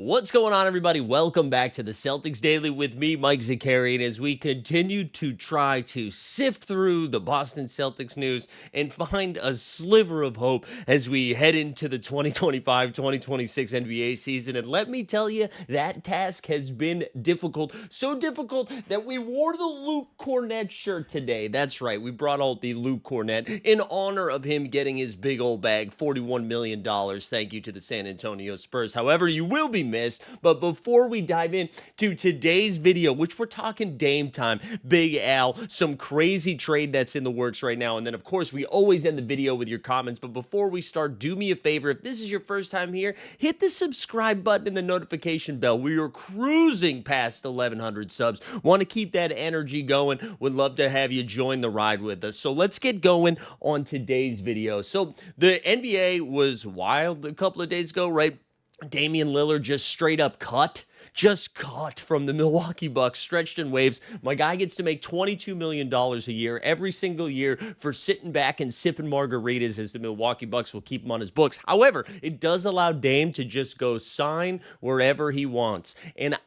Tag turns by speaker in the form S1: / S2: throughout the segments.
S1: What's going on, everybody? Welcome back to the Celtics Daily with me, Mike Zakarian, as we continue to try to sift through the Boston Celtics news and find a sliver of hope as we head into the 2025-2026 NBA season. And let me tell you, that task has been difficult. So difficult that we wore the Luke Cornett shirt today. That's right. We brought out the Luke Cornett in honor of him getting his big old bag, $41 million. Thank you to the San Antonio Spurs. However, you will be missed. But before we dive into today's video, which we're talking Dame time, Big Al, some crazy trade that's in the works right now. And then, of course, we always end the video with your comments. But before we start, do me a favor. If this is your first time here, hit the subscribe button and the notification bell. We are cruising past 1,100 subs. Want to keep that energy going. Would love to have you join the ride with us. So let's get going on today's video. So the NBA was wild a couple of days ago, right? Damian Lillard just straight up cut from the Milwaukee Bucks, stretched in waves. My guy gets to make $22 million a year every single year for sitting back and sipping margaritas, as the Milwaukee Bucks will keep him on his books. However, it does allow Dame to just go sign wherever he wants. And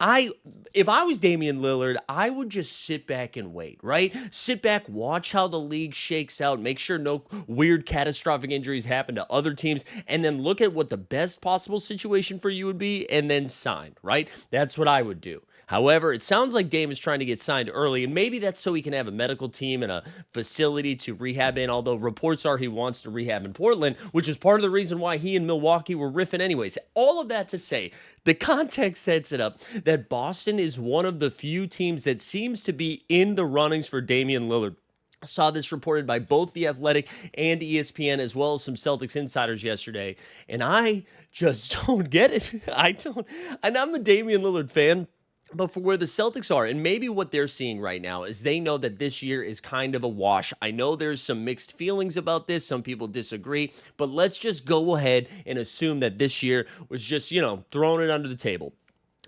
S1: if I was Damian Lillard, I would just sit back and wait, right? Sit back, watch how the league shakes out, make sure no weird catastrophic injuries happen to other teams, and then look at what the best possible situation for you would be, and then sign, right? That's what I would do. However, it sounds like Dame is trying to get signed early, and maybe that's so he can have a medical team and a facility to rehab in, although reports are he wants to rehab in Portland, which is part of the reason why he and Milwaukee were riffing anyways. All of that to say, the context sets it up that Boston is one of the few teams that seems to be in the runnings for Damian Lillard. I saw this reported by both The Athletic and ESPN, as well as some Celtics insiders yesterday, and I just don't get it. And I'm a Damian Lillard fan, but for where the Celtics are, and maybe what they're seeing right now, is they know that this year is kind of a wash. I know there's some mixed feelings about this. Some people disagree, but let's just go ahead and assume that this year was just, throwing it under the table.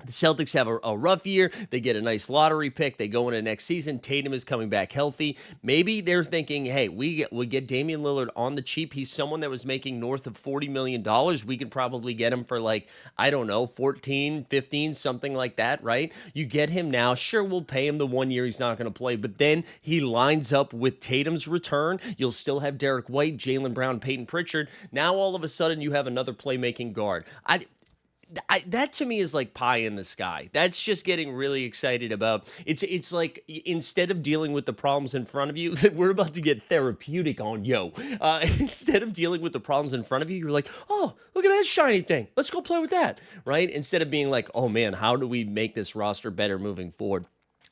S1: The Celtics have a rough year. They get a nice lottery pick. They go into next season. Tatum is coming back healthy. Maybe they're thinking, hey, we get Damian Lillard on the cheap. He's someone that was making north of $40 million. We can probably get him for 14, 15, something like that, right? You get him now. Sure, we'll pay him the 1 year he's not going to play, but then he lines up with Tatum's return. You'll still have Derek White, Jaylen Brown, Peyton Pritchard. Now all of a sudden you have another playmaking guard. That to me is like pie in the sky. That's just getting really excited about. It's like instead of dealing with the problems in front of you, we're about to get therapeutic on yo. Instead of dealing with the problems in front of you, you're like, oh, look at that shiny thing. Let's go play with that, right? Instead of being like, oh man, how do we make this roster better moving forward?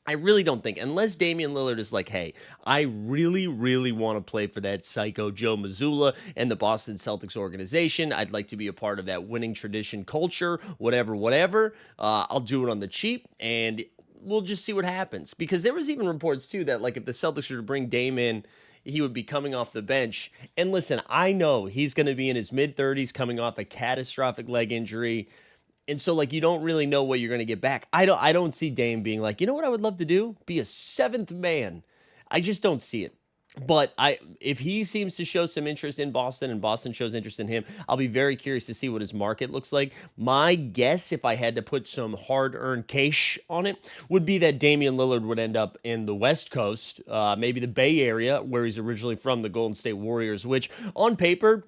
S1: I really don't think, unless Damian Lillard is like, hey, I really, really want to play for that psycho Joe Mazzulla and the Boston Celtics organization. I'd like to be a part of that winning tradition culture, whatever. I'll do it on the cheap, and we'll just see what happens. Because there was even reports, too, that if the Celtics were to bring Dame in, he would be coming off the bench. And listen, I know he's going to be in his mid-30s coming off a catastrophic leg injury. And so, you don't really know what you're going to get back. I don't see Dame being like, you know what I would love to do? Be a seventh man. I just don't see it. But if he seems to show some interest in Boston and Boston shows interest in him, I'll be very curious to see what his market looks like. My guess, if I had to put some hard-earned cash on it, would be that Damian Lillard would end up in the West Coast, maybe the Bay Area, where he's originally from, the Golden State Warriors, which on paper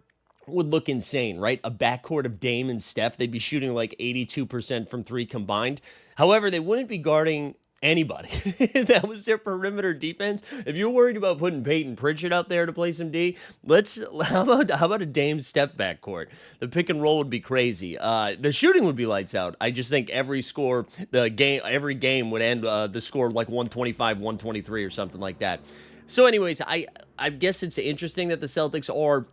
S1: would look insane, right? A backcourt of Dame and Steph. They'd be shooting 82% from three combined. However, they wouldn't be guarding anybody. That was their perimeter defense. If you're worried about putting Peyton Pritchard out there to play some D, how about a Dame Steph backcourt? The pick and roll would be crazy. The shooting would be lights out. I just think every game would end the score 125, 123 or something like that. So anyways, I guess it's interesting that the Celtics are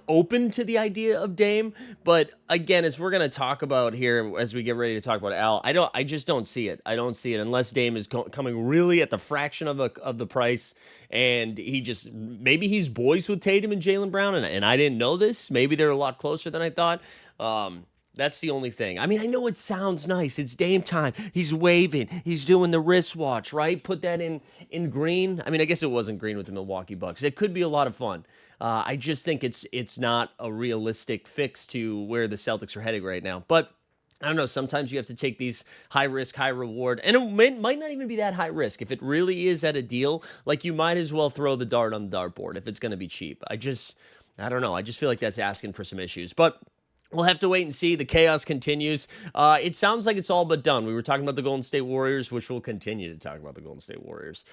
S1: open to the idea of Dame, but again, as we're going to talk about here as we get ready to talk about Al, I just don't see it. I don't see it unless Dame is coming really at the fraction of the price, and maybe he's boys with Tatum and Jaylen Brown, and I didn't know this. Maybe they're a lot closer than I thought. That's the only thing. I mean, I know it sounds nice. It's Dame time. He's waving. He's doing the wristwatch, right? Put that in green. I mean, I guess it wasn't green with the Milwaukee Bucks. It could be a lot of fun. I just think it's not a realistic fix to where the Celtics are heading right now. But I don't know. Sometimes you have to take these high risk, high reward, and it might not even be that high risk. If it really is at a deal, like you might as well throw the dart on the dartboard if it's going to be cheap. I don't know. I just feel like that's asking for some issues, but we'll have to wait and see. The chaos continues. It sounds like it's all but done. We were talking about the Golden State Warriors, which we'll continue to talk about the Golden State Warriors.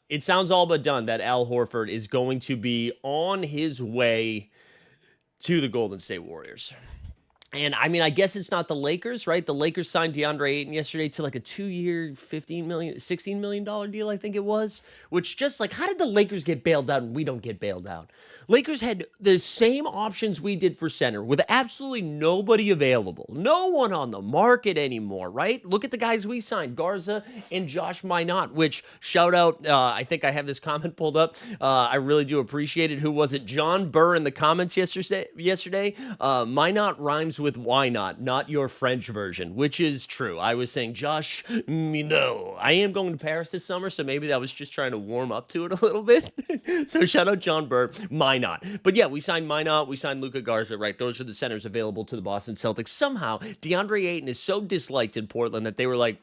S1: It sounds all but done that Al Horford is going to be on his way to the Golden State Warriors. And I mean, I guess it's not the Lakers, right? The Lakers signed DeAndre Ayton yesterday to like a 2-year, $16 million deal, I think it was. Which just like, how did the Lakers get bailed out and we don't get bailed out? Lakers had the same options we did for center with absolutely nobody available. No one on the market anymore, right? Look at the guys we signed, Garza and Josh Minot, which shout out, I think I have this comment pulled up. I really do appreciate it. Who was it? John Burr in the comments yesterday. Minot rhymes with why not your French version, which is true. I was saying Josh Minot. I am going to Paris this summer, so maybe that was just trying to warm up to it a little bit. So shout out John Burr. Minot. But yeah, we signed Minot, we signed Luka Garza, right? Those are the centers available to the Boston Celtics. Somehow, DeAndre Ayton is so disliked in Portland that they were like,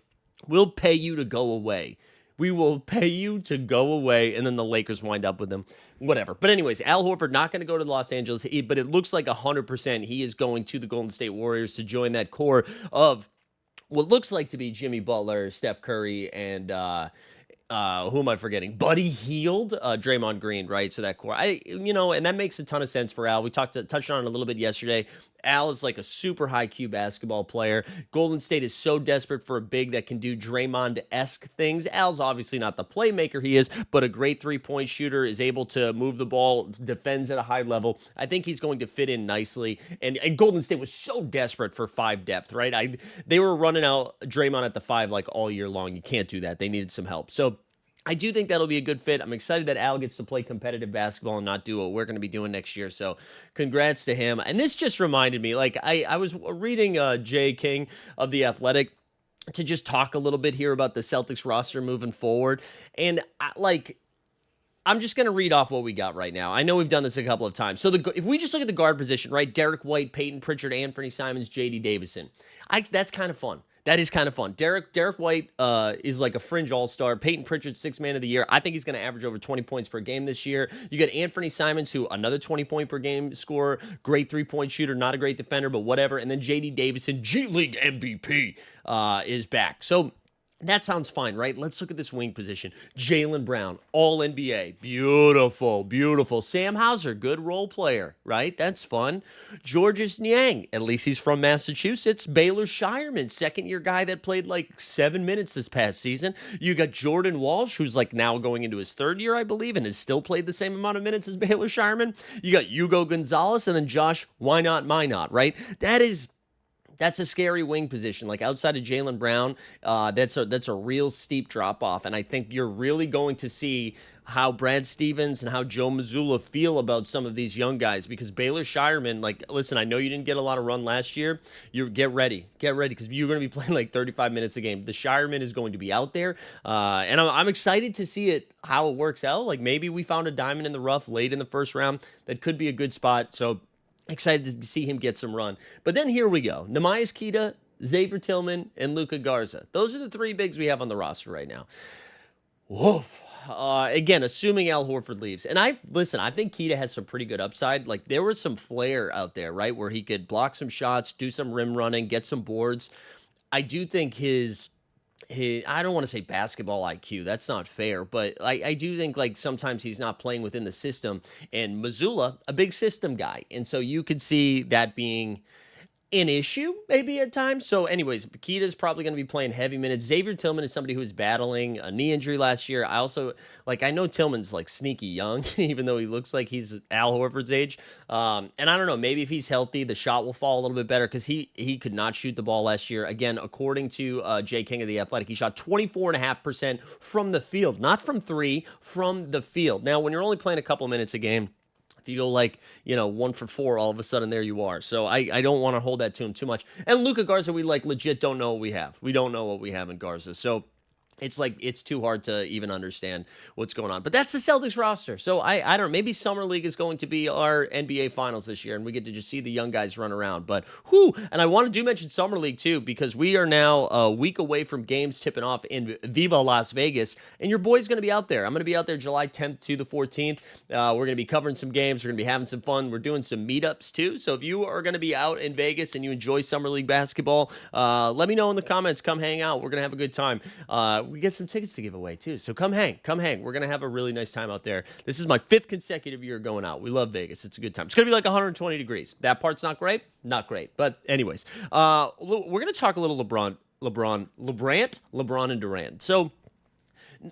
S1: we'll pay you to go away. We will pay you to go away, and then the Lakers wind up with him. Whatever. But anyways, Al Horford not going to go to Los Angeles, but it looks like 100% he is going to the Golden State Warriors to join that core of what looks like to be Jimmy Butler, Steph Curry, and who am I forgetting? Buddy Hield, Draymond Green, right? So that core, and that makes a ton of sense for Al. We touched on it a little bit yesterday. Al is like a super high Q basketball player. Golden State is so desperate for a big that can do Draymond-esque things. Al's obviously not the playmaker he is, but a great three-point shooter, is able to move the ball, defends at a high level. I think he's going to fit in nicely. And Golden State was so desperate for 5 depth, right? They were running out Draymond at the 5 like all year long. You can't do that. They needed some help. So I do think that'll be a good fit. I'm excited that Al gets to play competitive basketball and not do what we're going to be doing next year. So congrats to him. And this just reminded me, like I was reading Jay King of The Athletic to just talk a little bit here about the Celtics roster moving forward. And I'm just going to read off what we got right now. I know we've done this a couple of times. So if we just look at the guard position, right? Derek White, Peyton Pritchard, Anthony Simons, J.D. Davison. That's kind of fun. That is kind of fun. Derek White is like a fringe all-star. Peyton Pritchard, 6th man of the year. I think he's going to average over 20 points per game this year. You got Anthony Simons, who another 20-point per game scorer, great three-point shooter, not a great defender, but whatever. And then J.D. Davison, G League MVP, is back. So that sounds fine, right? Let's look at this wing position. Jaylen Brown, All-NBA. Beautiful, beautiful. Sam Hauser, good role player, right? That's fun. Georges Niang, at least he's from Massachusetts. Baylor Shireman, second-year guy that played like 7 minutes this past season. You got Jordan Walsh, who's like now going into his 3rd year, I believe, and has still played the same amount of minutes as Baylor Shireman. You got Hugo Gonzalez, and then Josh, why not, right? That's a scary wing position. Like outside of Jaylen Brown, that's a real steep drop off. And I think you're really going to see how Brad Stevens and how Joe Mazzulla feel about some of these young guys, because Baylor Shireman, like, listen, I know you didn't get a lot of run last year. Get ready, because you're going to be playing like 35 minutes a game. The Shireman is going to be out there, and I'm excited to see how it works out. Like maybe we found a diamond in the rough late in the first round that could be a good spot. So excited to see him get some run. But then here we go. Neemias Queta, Xavier Tillman, and Luka Garza. Those are the 3 bigs we have on the roster right now. Woof. Again, assuming Al Horford leaves. And I think Queta has some pretty good upside. Like there was some flair out there, right? Where he could block some shots, do some rim running, get some boards. I do think his I don't want to say basketball IQ. That's not fair, but I do think like sometimes he's not playing within the system. And Mazzulla, a big system guy, and so you could see that being an issue maybe at times. So anyways, Queta's probably going to be playing heavy minutes. Xavier Tillman is somebody who was battling a knee injury last year. I know Tillman's like sneaky young, even though he looks like he's Al Horford's age. And I don't know, maybe if he's healthy, the shot will fall a little bit better, because he could not shoot the ball last year. Again, according to Jay King of The Athletic, he shot 24.5% from the field, not from 3, from the field. Now, when you're only playing a couple minutes a game, if you go 1 for 4, all of a sudden there you are. So I don't want to hold that to him too much. And Luka Garza, we legit don't know what we have. We don't know what we have in Garza. So It's like it's too hard to even understand what's going on. But that's the Celtics roster. So I don't know. Maybe Summer League is going to be our NBA Finals this year, and we get to just see the young guys run around. But whoo! And I wanted to mention Summer League too, because we are now a week away from games tipping off in Viva Las Vegas, and your boy's going to be out there. I'm going to be out there July 10th to the 14th. We're going to be covering some games. We're going to be having some fun. We're doing some meetups too. So if you are going to be out in Vegas and you enjoy Summer League basketball, let me know in the comments. Come hang out. We're going to have a good time. We get some tickets to give away too. So come hang. We're going to have a really nice time out there. This is my 5th consecutive year going out. We love Vegas. It's a good time. It's going to be like 120 degrees. That part's not great. Not great. But anyways, we're going to talk a little LeBron and Durant. So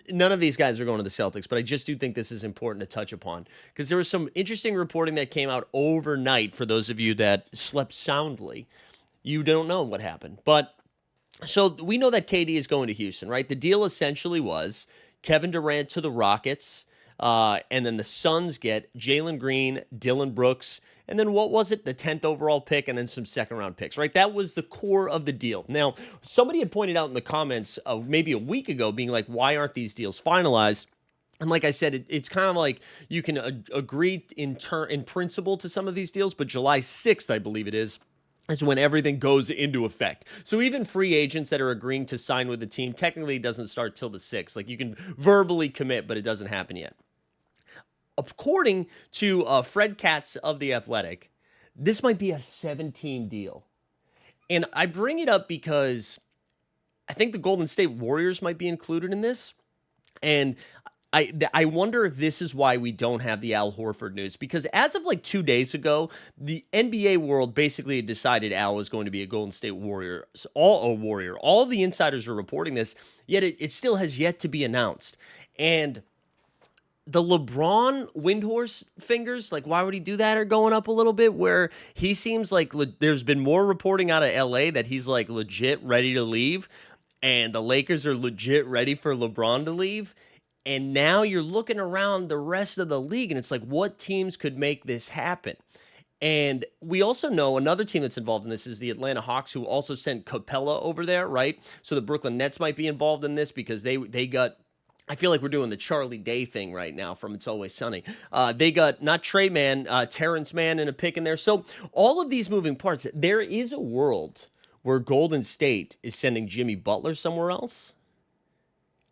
S1: none of these guys are going to the Celtics, but I just do think this is important to touch upon because there was some interesting reporting that came out overnight for those of you that slept soundly. You don't know what happened, but so we know that KD is going to Houston, right? The deal essentially was Kevin Durant to the Rockets, and then the Suns get Jalen Green, Dylan Brooks, and then what was it? The 10th overall pick, and then some second-round picks, right? That was the core of the deal. Now, somebody had pointed out in the comments maybe a week ago, being like, why aren't these deals finalized? And like I said, it's kind of like you can agree in principle to some of these deals, but July 6th, I believe it is when everything goes into effect. So even free agents that are agreeing to sign with the team, technically it doesn't start till the 6th. Like you can verbally commit, but it doesn't happen yet. According to Fred Katz of The Athletic, this might be a 7-team deal. And I bring it up because I think the Golden State Warriors might be included in this. And I wonder if this is why we don't have the Al Horford news, because as of like 2 days ago, the NBA world basically decided Al was going to be a Golden State Warrior. All the insiders are reporting this, yet it still has yet to be announced. And the LeBron Windhorse fingers, like why would he do that, are going up a little bit, where he seems like there's been more reporting out of LA that he's like legit ready to leave, and the Lakers are legit ready for LeBron to leave. And now you're looking around the rest of the league, and it's like, what teams could make this happen? And we also know another team that's involved in this is the Atlanta Hawks, who also sent Capella over there, right? So the Brooklyn Nets might be involved in this because they got, I feel like we're doing the Charlie Day thing right now from It's Always Sunny. They got not Trey Mann, Terrence Mann in a pick in there. So all of these moving parts, there is a world where Golden State is sending Jimmy Butler somewhere else,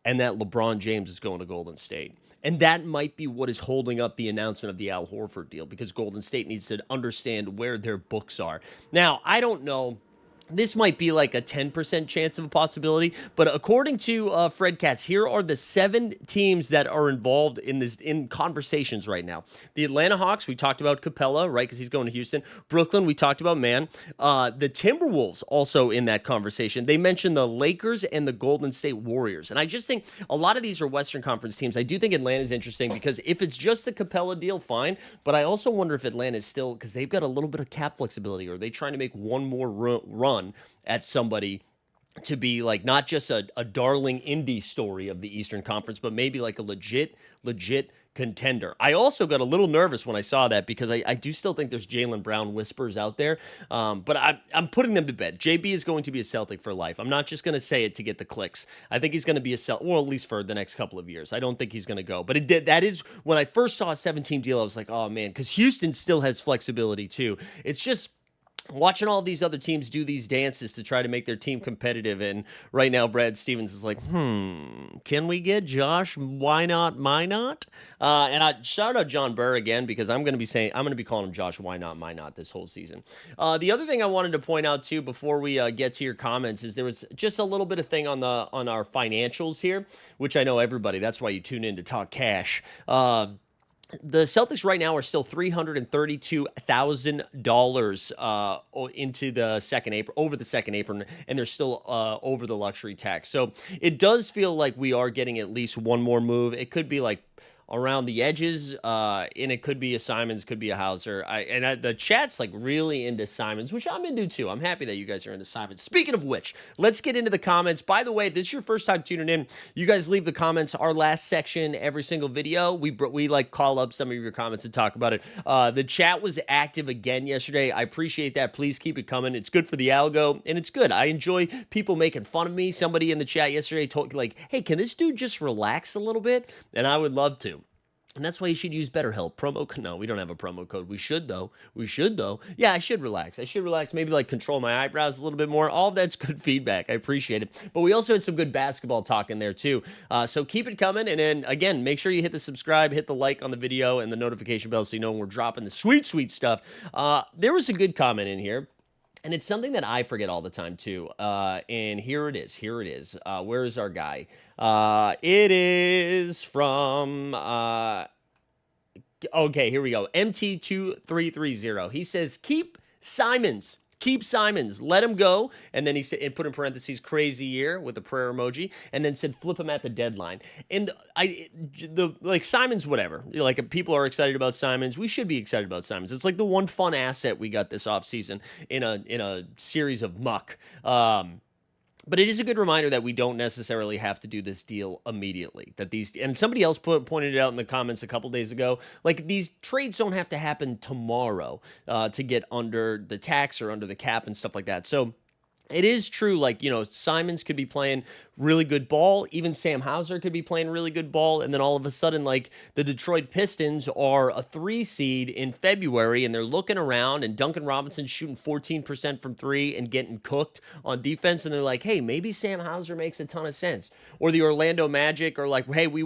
S1: and that LeBron James is going to Golden State. And that might be what is holding up the announcement of the Al Horford deal, because Golden State needs to understand where their books are. Now, I don't know. This might be like a 10% chance of a possibility, but according to Fred Katz, here are the 7 teams that are involved in conversations right now. The Atlanta Hawks, we talked about Capella, right, because he's going to Houston. Brooklyn, we talked about Mann. The Timberwolves also in that conversation. They mentioned the Lakers and the Golden State Warriors, and I just think a lot of these are Western Conference teams. I do think Atlanta is interesting because if it's just the Capella deal, fine, but I also wonder if Atlanta is still, because they've got a little bit of cap flexibility, or are they trying to make one more run at somebody to be like not just a darling indie story of the Eastern Conference, but maybe like a legit contender. I also got a little nervous when I saw that because I do still think there's Jaylen Brown whispers out there, but I'm putting them to bed. JB is going to be a Celtic for life. I'm not just going to say it to get the clicks. I think he's going to be a Celtic, well, at least for the next couple of years. I don't think he's going to go, but that is when I first saw a 7-team deal, I was like, oh man, because Houston still has flexibility too. It's just watching all these other teams do these dances to try to make their team competitive, and right now Brad Stevens is like, can we get Josh? Why not? My not? And I shout out John Burr again, because I'm going to be calling him Josh Why Not My Not this whole season. The other thing I wanted to point out too before we get to your comments is there was just a little bit of thing on our financials here, which I know everybody. That's why you tune in to talk cash. The Celtics right now are still $332,000 into the second apron, over the second apron, and they're still over the luxury tax. So it does feel like we are getting at least one more move. It could be like around the edges, and it could be a Simons, could be a Hauser. The chat's like really into Simons, which I'm into too. I'm happy that you guys are into Simons. Speaking of which, let's get into the comments. By the way, if this is your first time tuning in, you guys leave the comments. Our last section, every single video, we like call up some of your comments and talk about it. The chat was active again yesterday. I appreciate that. Please keep it coming. It's good for the algo, and it's good. I enjoy people making fun of me. Somebody in the chat yesterday told like, hey, can this dude just relax a little bit? And I would love to. And that's why you should use BetterHelp. No, we don't have a promo code. We should, though. Yeah, I should relax. Maybe, like, control my eyebrows a little bit more. All of that's good feedback. I appreciate it. But we also had some good basketball talk in there, too. So keep it coming. And then, again, make sure you hit the subscribe, hit the like on the video, and the notification bell so you know when we're dropping the sweet, sweet stuff. There was a good comment in here. And it's something that I forget all the time, too. And here it is. Where is our guy? It is from... okay, here we go. MT2330. He says, keep Simons. Let him go. And then he said, and put in parentheses, crazy year with a prayer emoji, and then said, flip him at the deadline. And Simons, whatever. Like, people are excited about Simons. We should be excited about Simons. It's like the one fun asset we got this offseason in a series of muck. But it is a good reminder that we don't necessarily have to do this deal immediately. And somebody else pointed it out in the comments a couple days ago. Like, these trades don't have to happen tomorrow to get under the tax or under the cap and stuff like that. So it is true, like, Simons could be playing really good ball. Even Sam Hauser could be playing really good ball. And then all of a sudden, like, the Detroit Pistons are a 3 seed in February, and they're looking around, and Duncan Robinson's shooting 14% from 3 and getting cooked on defense. And they're like, hey, maybe Sam Hauser makes a ton of sense. Or the Orlando Magic are like, hey, we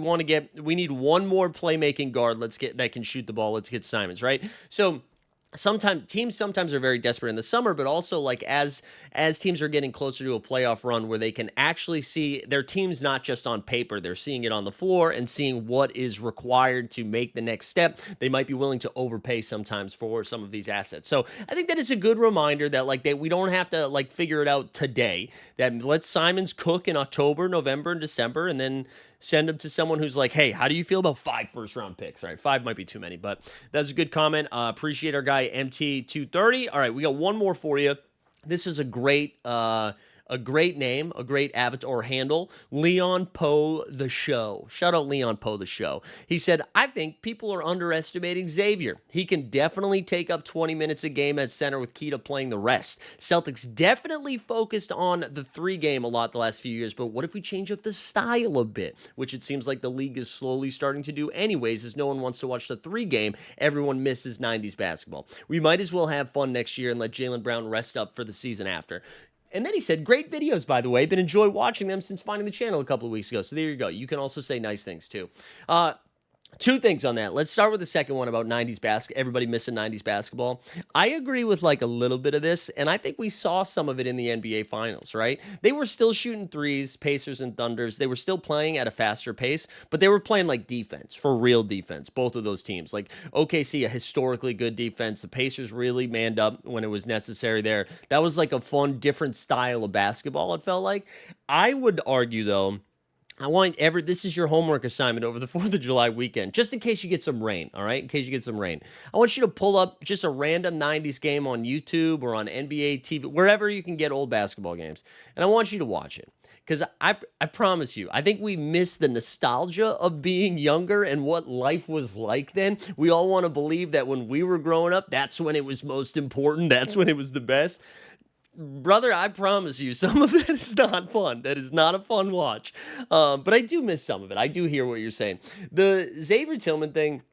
S1: need one more playmaking guard that can shoot the ball. Let's get Simons, right? So teams sometimes are very desperate in the summer, but also like as teams are getting closer to a playoff run where they can actually see their teams not just on paper, they're seeing it on the floor and seeing what is required to make the next step. They might be willing to overpay sometimes for some of these assets. So I think that is a good reminder that we don't have to like figure it out today. That let Simons cook in October, November, and December, and then send them to someone who's like, hey, how do you feel about 5 first-round picks? All right, 5 might be too many, but that's a good comment. Appreciate our guy, MT230. All right, we got one more for you. This is a great name, a great avatar or handle, Leon Poe the Show. Shout out Leon Poe the Show. He said, I think people are underestimating Xavier. He can definitely take up 20 minutes a game at center with Keita playing the rest. Celtics definitely focused on the 3 game a lot the last few years, but what if we change up the style a bit, which it seems like the league is slowly starting to do anyways, as no one wants to watch the 3 game. Everyone misses 90s basketball. We might as well have fun next year and let Jaylen Brown rest up for the season after. And then he said, great videos, by the way. Been enjoy watching them since finding the channel a couple of weeks ago. So there you go. You can also say nice things, too. 2 things on that. Let's start with the second one about 90s basketball. Everybody missing 90s basketball. I agree with like a little bit of this, and I think we saw some of it in the NBA Finals, right? They were still shooting threes, Pacers and Thunders. They were still playing at a faster pace, but they were playing like defense, for real defense, both of those teams. Like OKC, a historically good defense. The Pacers really manned up when it was necessary there. That was like a fun, different style of basketball, it felt like. I would argue, though, this is your homework assignment over the 4th of July weekend, just in case you get some rain, all right? In case you get some rain. I want you to pull up just a random 90s game on YouTube or on NBA TV, wherever you can get old basketball games, and I want you to watch it. Because I promise you, I think we miss the nostalgia of being younger and what life was like then. We all want to believe that when we were growing up, that's when it was most important. That's when it was the best. Brother, I promise you, some of it is not fun. That is not a fun watch. But I do miss some of it. I do hear what you're saying. The Xavier Tillman thing,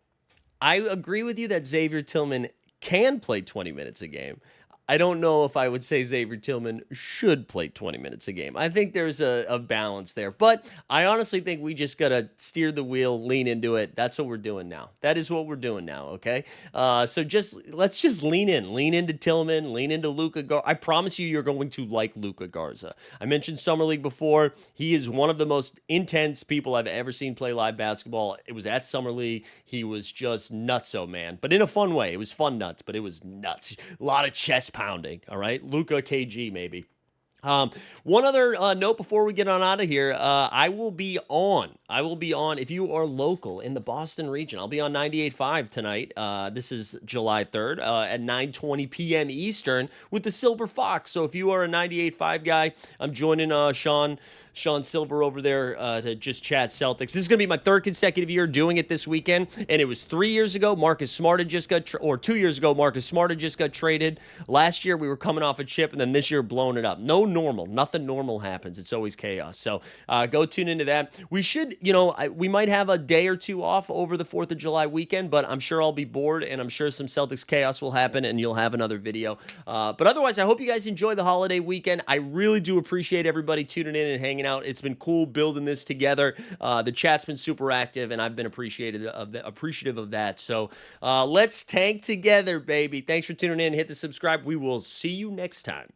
S1: I agree with you that Xavier Tillman can play 20 minutes a game. I don't know if I would say Xavier Tillman should play 20 minutes a game. I think there's a balance there. But I honestly think we just got to steer the wheel, lean into it. That's what we're doing now. That is what we're doing now, okay? So let's just lean in. Lean into Tillman, lean into Luka Garza. I promise you're going to like Luka Garza. I mentioned Summer League before. He is one of the most intense people I've ever seen play live basketball. It was at Summer League. He was just nutso, man. But in a fun way. It was fun nuts, but it was nuts. A lot of chest pounding, all right? Luka KG, maybe. Um, One other note before we get on out of here, I will be on. I will be on if you are local in the Boston region. I'll be on 98.5 tonight. This is July 3rd at 9:20 p.m. Eastern with the Silver Fox. So if you are a 98.5 guy, I'm joining Sean Silver over there to just chat Celtics. This is going to be my third consecutive year doing it this weekend, and it was 3 years ago. Marcus Smart had just got, or 2 years ago, Marcus Smart had just got traded. Last year we were coming off a chip, and then this year blowing it up. No normal, nothing normal happens. It's always chaos. So go tune into that. We should, we might have a day or two off over the 4th of July weekend, but I'm sure I'll be bored, and I'm sure some Celtics chaos will happen, and you'll have another video. But otherwise, I hope you guys enjoy the holiday weekend. I really do appreciate everybody tuning in and hanging out. It's been cool building this together. The chat's been super active, and I've been appreciative of that. So let's tank together, baby. Thanks for tuning in. Hit the subscribe. We will see you next time.